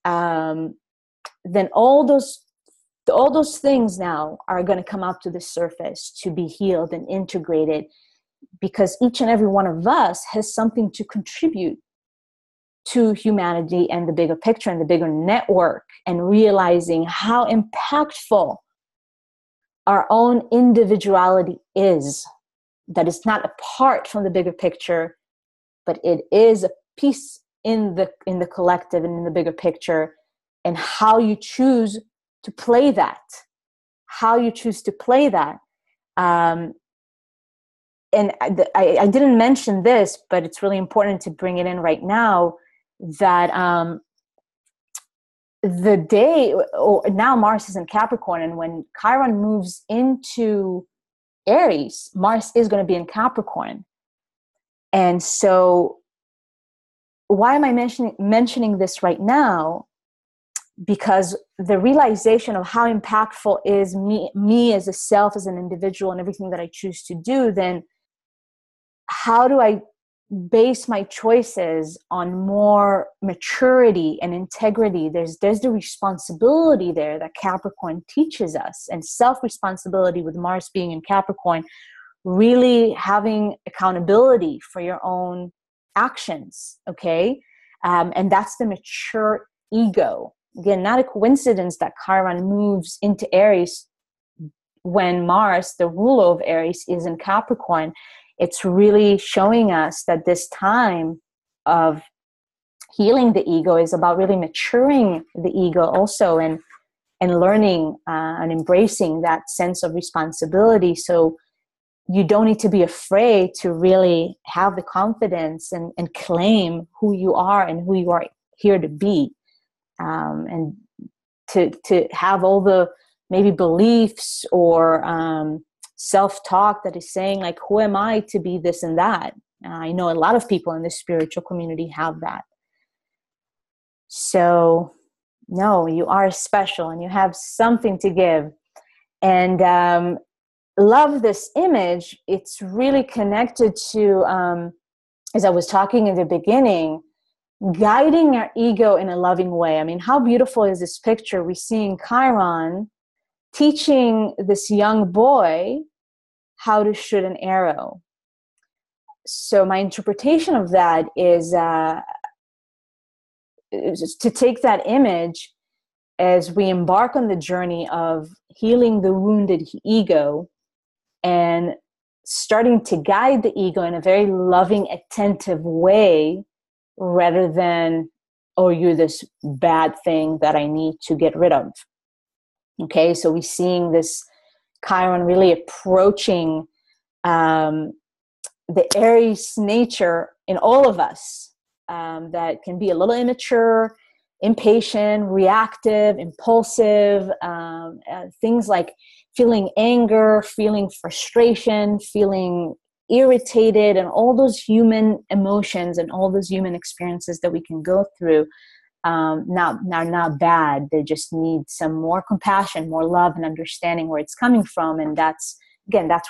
then all those things now are going to come up to the surface to be healed and integrated, because each and every one of us has something to contribute to humanity and the bigger picture and the bigger network, and realizing how impactful our own individuality is, that it's not apart from the bigger picture, but it is a piece in the collective and in the bigger picture, and how you choose to play that. And I didn't mention this, but it's really important to bring it in right now, that the day, or now Mars is in Capricorn, and when Chiron moves into Aries, Mars is going to be in Capricorn. And so why am I mentioning this right now? Because the realization of how impactful is me as a self, as an individual, and everything that I choose to do, then how do I base my choices on more maturity and integrity? There's the responsibility there that Capricorn teaches us, and self-responsibility with Mars being in Capricorn, really having accountability for your own actions, okay? And that's the mature ego. Again, not a coincidence that Chiron moves into Aries when Mars, the ruler of Aries, is in Capricorn. It's really showing us that this time of healing the ego is about really maturing the ego also, and learning and embracing that sense of responsibility. So you don't need to be afraid to really have the confidence and claim who you are and who you are here to be. And to have all the maybe beliefs or self-talk that is saying, like, who am I to be this and that? I know a lot of people in the spiritual community have that. So no, you are special and you have something to give. And love this image. It's really connected to, as I was talking in the beginning, guiding our ego in a loving way. I mean, how beautiful is this picture? We're seeing Chiron teaching this young boy how to shoot an arrow. So my interpretation of that is to take that image as we embark on the journey of healing the wounded ego and starting to guide the ego in a very loving, attentive way, rather than, oh, you're this bad thing that I need to get rid of. Okay, so we're seeing this Chiron really approaching the Aries nature in all of us, that can be a little immature, impatient, reactive, impulsive, things like feeling anger, feeling frustration, feeling irritated, and all those human emotions and all those human experiences that we can go through, not bad. They just need some more compassion, more love, and understanding where it's coming from. And that's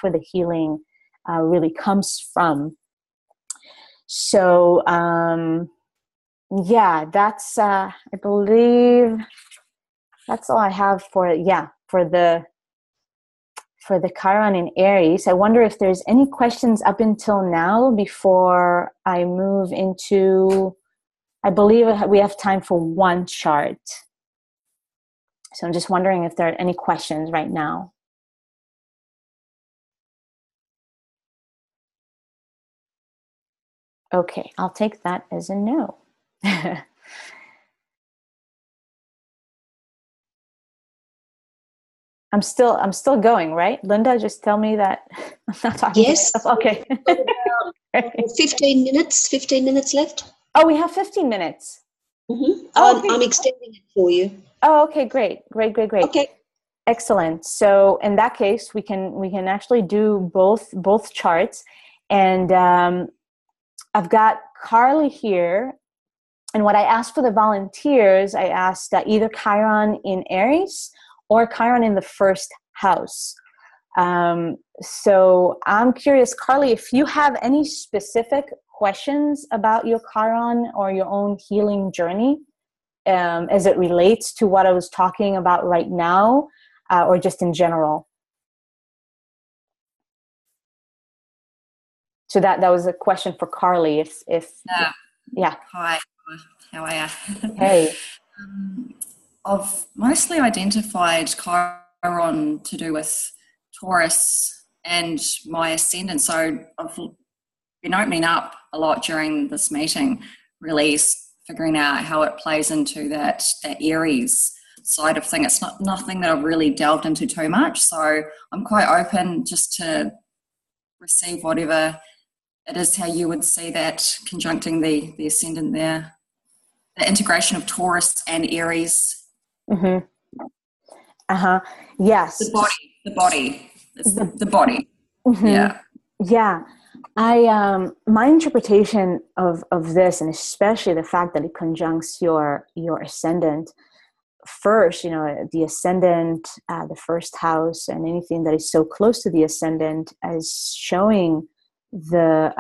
where the healing really comes from. So that's I believe that's all I have for the Chiron in Aries. I wonder if there's any questions up until now before I move into, I believe we have time for one chart. So I'm just wondering if there are any questions right now. Okay, I'll take that as a no. I'm still going, right? Linda, just tell me that I'm not talking Yes. to myself. Okay. 15 minutes left. Oh, we have 15 minutes. Mm-hmm. Oh, okay. I'm extending it for you. Oh, okay, great. Okay. Excellent. So in that case, we can actually do both charts. And I've got Carly here. And what I asked for the volunteers, I asked either Chiron in Aries or Chiron in the first house. So I'm curious, Carly, if you have any specific questions about your Chiron or your own healing journey, as it relates to what I was talking about right now, or just in general. So that was a question for Carly. Yeah. Hi, how are you? Hey. I've mostly identified Chiron to do with Taurus and my ascendant. So I've been opening up a lot during this meeting, really figuring out how it plays into that Aries side of thing. It's nothing that I've really delved into too much. So I'm quite open just to receive whatever it is, how you would see that conjuncting the ascendant there. The integration of Taurus and Aries. Mm-hmm. Yes. The body. It's the body. Mm-hmm. Yeah. Yeah. My interpretation of this, and especially the fact that it conjuncts your ascendant first, the ascendant, the first house, and anything that is so close to the ascendant, as showing the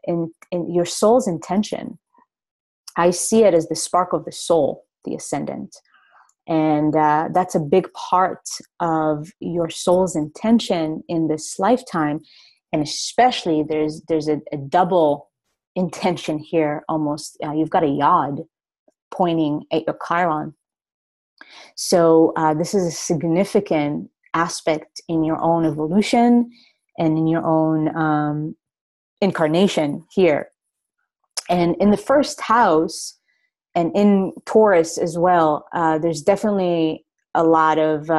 in your soul's intention. I see it as the spark of the soul, the ascendant. And that's a big part of your soul's intention in this lifetime. And especially there's a double intention here almost. You've got a yod pointing at your Chiron. So this is a significant aspect in your own evolution and in your own incarnation here. And in the first house, and in Taurus as well, there's definitely a lot of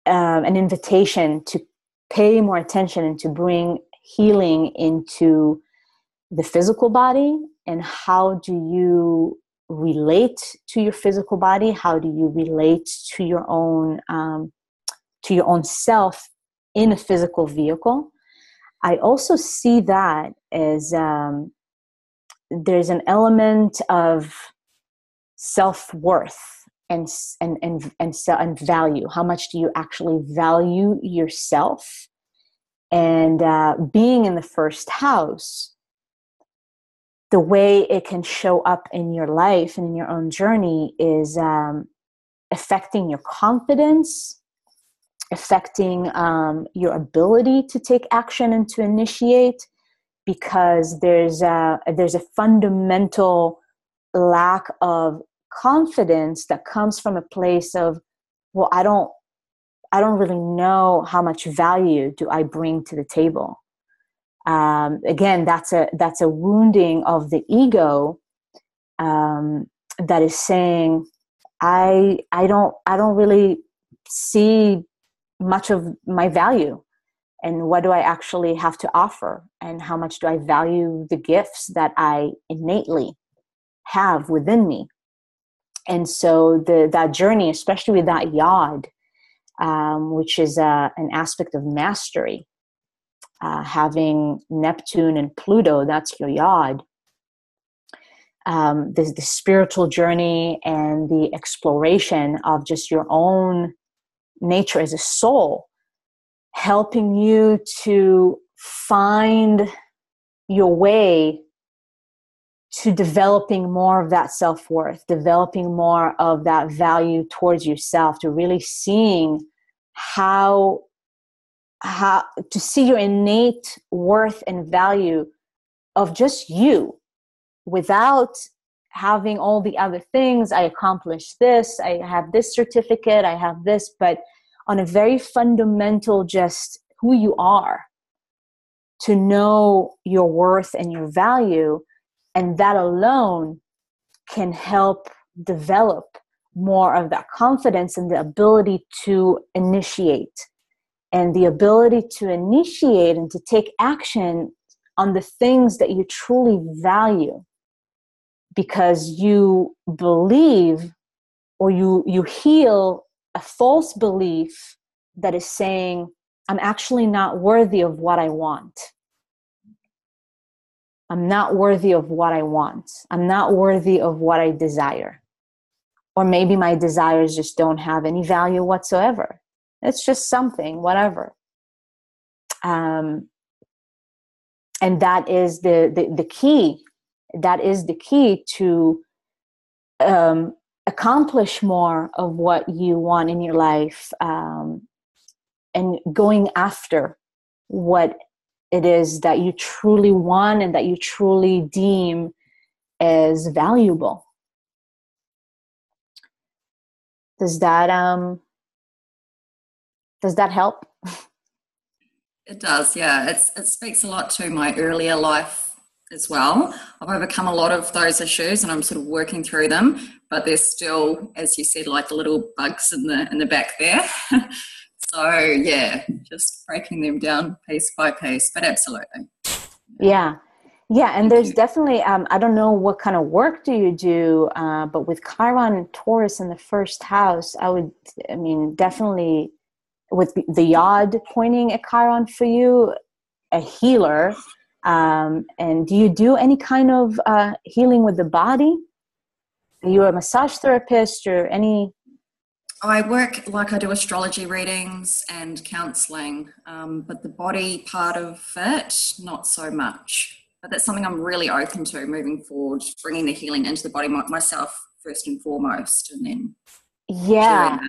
an invitation to pay more attention and to bring healing into the physical body. And how do you relate to your physical body? How do you relate to your own self in a physical vehicle? I also see that as there's an element of self-worth and value. How much do you actually value yourself? And being in the first house, the way it can show up in your life and in your own journey is affecting your confidence, affecting your ability to take action and to initiate, because there's a fundamental lack of confidence that comes from a place of, well, I don't really know how much value do I bring to the table. Again, that's a wounding of the ego that is saying, I don't really see much of my value. And what do I actually have to offer? And how much do I value the gifts that I innately have within me? And so that journey, especially with that yod, which is an aspect of mastery. Having Neptune and Pluto, that's your yod. The spiritual journey and the exploration of just your own nature as a soul, helping you to find your way to developing more of that self-worth, developing more of that value towards yourself, to really seeing how to see your innate worth and value of just you, without having all the other things. I accomplished this, I have this certificate, I have this, but on a very fundamental, just who you are, to know your worth and your value. And that alone can help develop more of that confidence and the ability to initiate, and the ability to initiate and to take action on the things that you truly value, because you believe, or you heal a false belief that is saying, I'm actually not worthy of what I want. I'm not worthy of what I want. I'm not worthy of what I desire. Or maybe my desires just don't have any value whatsoever. It's just something, whatever. And that is the key. That is the key to accomplish more of what you want in your life, and going after what it is that you truly want and that you truly deem as valuable. Does that help? It does, yeah. It speaks a lot to my earlier life as well. I've overcome a lot of those issues and I'm sort of working through them, but there's still, as you said, like the little bugs in the back there. So yeah, just breaking them down piece by piece, but absolutely. Yeah. And there's definitely, I don't know what kind of work do you do, but with Chiron and Taurus in the first house, definitely with the yod pointing at Chiron for you, a healer. And do you do any kind of healing with the body? Are you a massage therapist or any? I work, like I do astrology readings and counselling, but the body part of it, not so much. But that's something I'm really open to moving forward, bringing the healing into the body myself first and foremost, and then Yeah.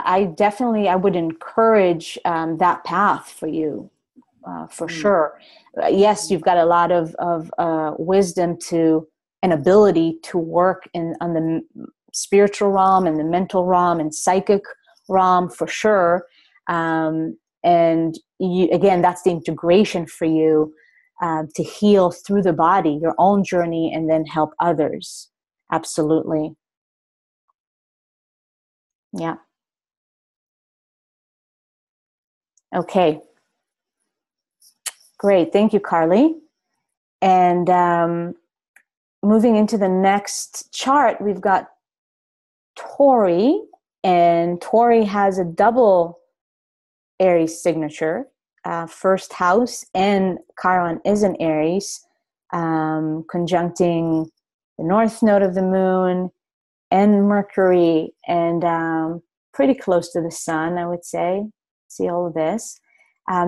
I would encourage that path for you, for sure. Yes, you've got a lot of wisdom and ability to work on the spiritual realm and the mental realm and psychic realm, for sure. And again, that's the integration for you, to heal through the body, your own journey, and then help others. Absolutely. Yeah. Okay. Great. Thank you, Carly. And moving into the next chart, we've got Tori, and Tori has a double Aries signature. First house, and Chiron is in Aries, conjuncting the north node of the moon and Mercury, and pretty close to the sun, I would say. See all of this.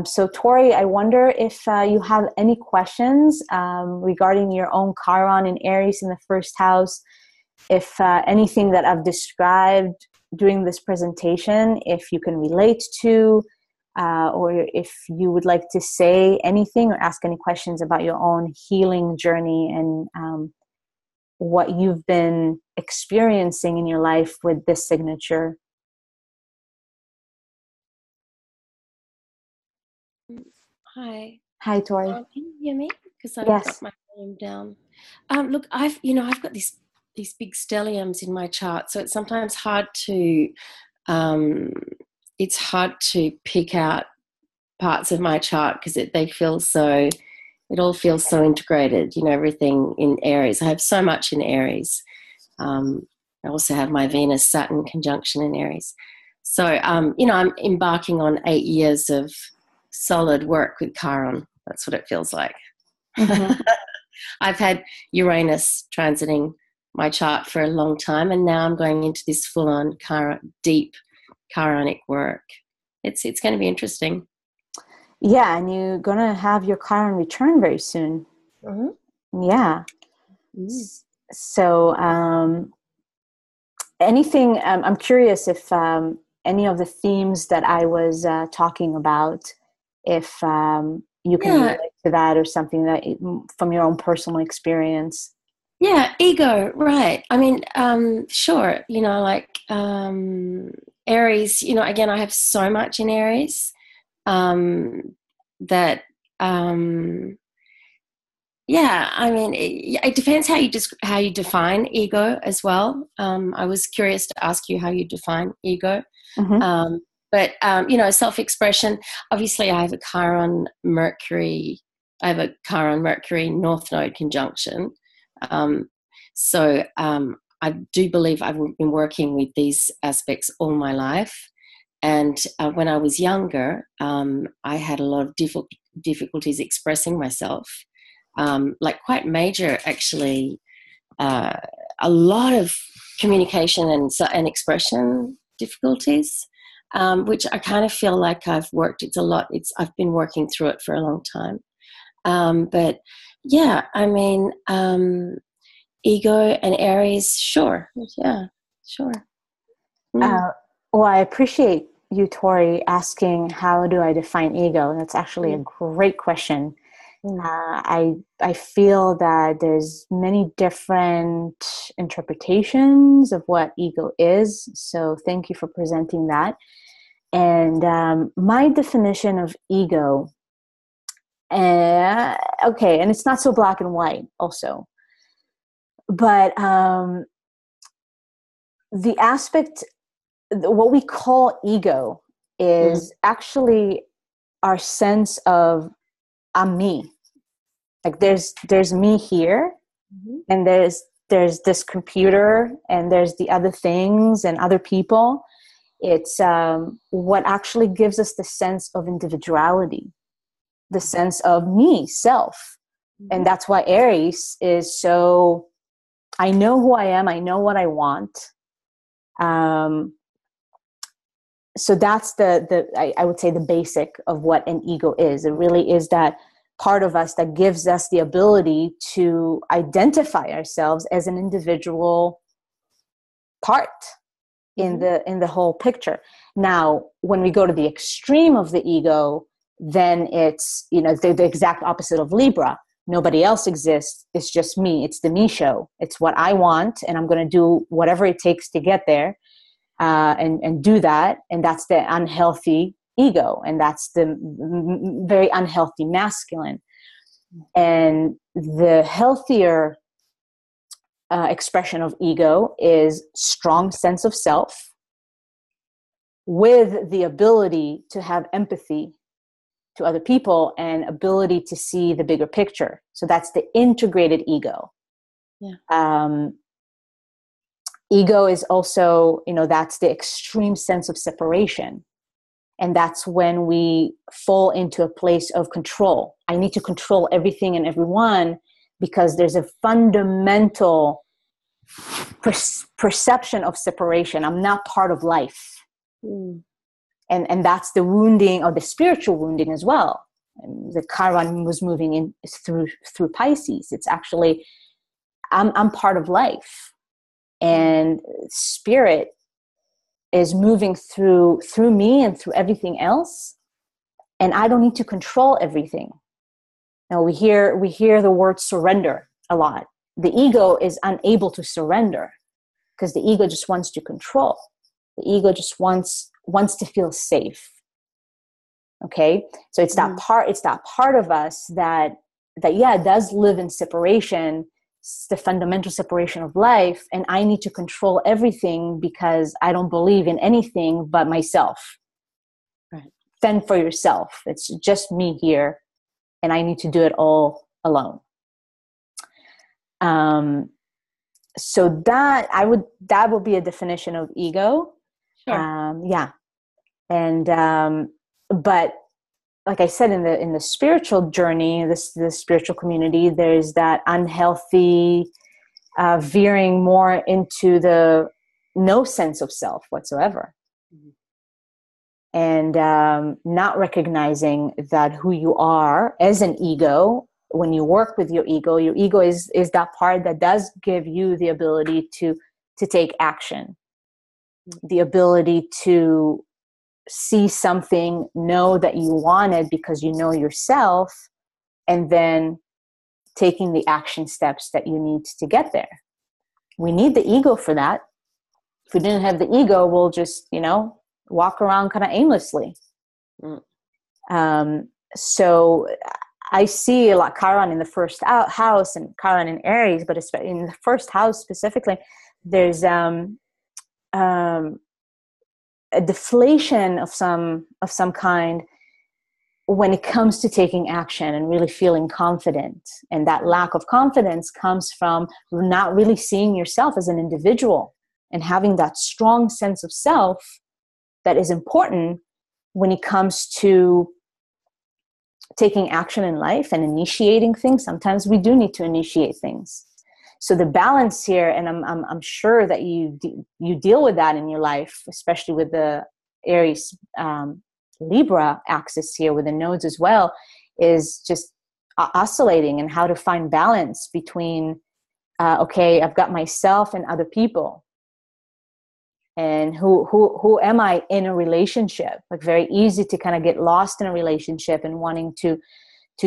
So Tori, I wonder if you have any questions regarding your own Chiron and Aries in the first house. If anything that I've described during this presentation, if you can relate to, or if you would like to say anything or ask any questions about your own healing journey and what you've been experiencing in your life with this signature. Hi, Tori. Can you hear me? Because I've Yes. got my volume down. Look, I've got these big stelliums in my chart, so it's sometimes hard to pick out parts of my chart because it all feels so integrated. Everything in Aries. I have so much in Aries. I also have my Venus Saturn conjunction in Aries. So, I'm embarking on 8 years of solid work with Chiron. That's what it feels like. Mm-hmm. I've had Uranus transiting my chart for a long time, and now I'm going into this full-on deep Chironic work. It's going to be interesting. Yeah, and you're going to have your Chiron return very soon. Mm-hmm. Yeah. Mm. So anything, I'm curious if any of the themes that I was talking about, if you can relate to that or something that from your own personal experience. Yeah, ego, right. I mean, sure, like Aries, again, I have so much in Aries that, yeah, I mean, it depends how you define ego as well. I was curious to ask you how you define ego. Mm-hmm. But, self-expression, obviously I have a Chiron Mercury North Node conjunction. So I do believe I've been working with these aspects all my life. And when I was younger, I had a lot of difficulties expressing myself, like quite major, actually, a lot of communication and expression difficulties, which I kind of feel like I've I've been working through it for a long time. But yeah, I mean, ego and Aries, sure. Yeah, sure. Well, I appreciate you, Tori, asking how do I define ego. That's actually a great question. I feel that there's many different interpretations of what ego is. So thank you for presenting that. And my definition of ego, okay, and it's not so black and white also, but the aspect, what we call ego is actually our sense of I'm me. Like there's me here, and there's this computer, and there's the other things and other people. It's what actually gives us the sense of individuality, the sense of me, self. And that's why Aries is so, I know who I am, I know what I want. So that's I would say the basic of what an ego is. It really is that part of us that gives us the ability to identify ourselves as an individual part in the whole picture. Now, when we go to the extreme of the ego, then it's, the exact opposite of Libra. Nobody else exists. It's just me. It's the me show. It's what I want, and I'm going to do whatever it takes to get there. And do that, and that's the unhealthy ego, and that's the very unhealthy masculine. And the healthier expression of ego is strong sense of self with the ability to have empathy to other people and ability to see the bigger picture. So that's the integrated ego. Ego is also, that's the extreme sense of separation. And that's when we fall into a place of control. I need to control everything and everyone because there's a fundamental perception of separation. I'm not part of life. And that's the wounding, or the spiritual wounding as well. And the Chiron was moving in through Pisces. It's actually, I'm part of life. And spirit is moving through me and through everything else, and I don't need to control everything. Now we hear the word surrender a lot. The ego is unable to surrender because the ego just wants to control. The ego just wants to feel safe. Okay, so it's that part of us that does live in separation. It's the fundamental separation of life, and I need to control everything because I don't believe in anything but myself. Right. Fend for yourself. It's just me here, and I need to do it all alone. So that would be a definition of ego. Sure. Yeah. And but like I said, in the spiritual journey, the spiritual community, there's that unhealthy veering more into the no sense of self whatsoever. Mm-hmm. And not recognizing that who you are as an ego. When you work with your ego is that part that does give you the ability to take action, the ability to see something, know that you want it because you know yourself, and then taking the action steps that you need to get there. We need the ego for that. If we didn't have the ego, we'll just, walk around kind of aimlessly. So I see a lot Chiron in the first house and Chiron in Aries, but in the first house specifically, there's a deflation of some kind when it comes to taking action and really feeling confident. And that lack of confidence comes from not really seeing yourself as an individual and having that strong sense of self that is important when it comes to taking action in life and initiating things. Sometimes we do need to initiate things. So the balance here, and I'm sure that you deal with that in your life, especially with the Aries Libra axis here with the nodes as well, is just oscillating and how to find balance between, okay, I've got myself and other people. And who am I in a relationship? Like, very easy to kind of get lost in a relationship and wanting to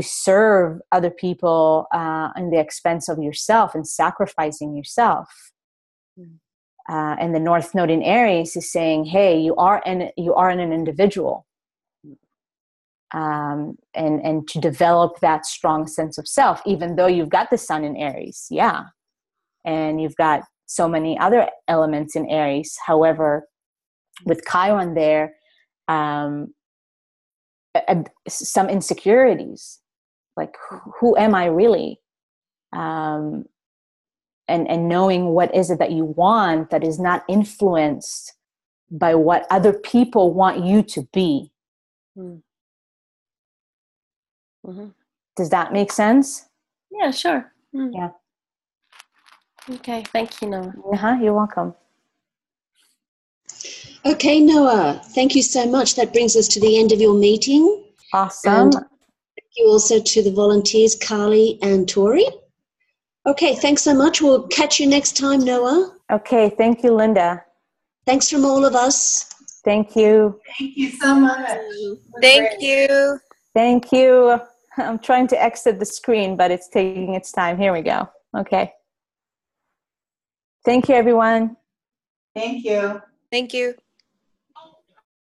serve other people in the expense of yourself and sacrificing yourself. And the North Node in Aries is saying, hey, you are an individual. And to develop that strong sense of self, even though you've got the Sun in Aries. Yeah. And you've got so many other elements in Aries. However, with Chiron there, some insecurities, like who am I really? And knowing what is it that you want that is not influenced by what other people want you to be. Mm-hmm. Does that make sense? Yeah, sure. Yeah. Okay, thank you, Noa. You're welcome. Okay, Noa, thank you so much. That brings us to the end of your meeting. Awesome. And thank you also to the volunteers, Carly and Tori. Okay, thanks so much. We'll catch you next time, Noa. Okay, thank you, Linda. Thanks from all of us. Thank you. Thank you so much. Thank you. Thank you. I'm trying to exit the screen, but it's taking its time. Here we go. Okay. Thank you, everyone. Thank you. Thank you.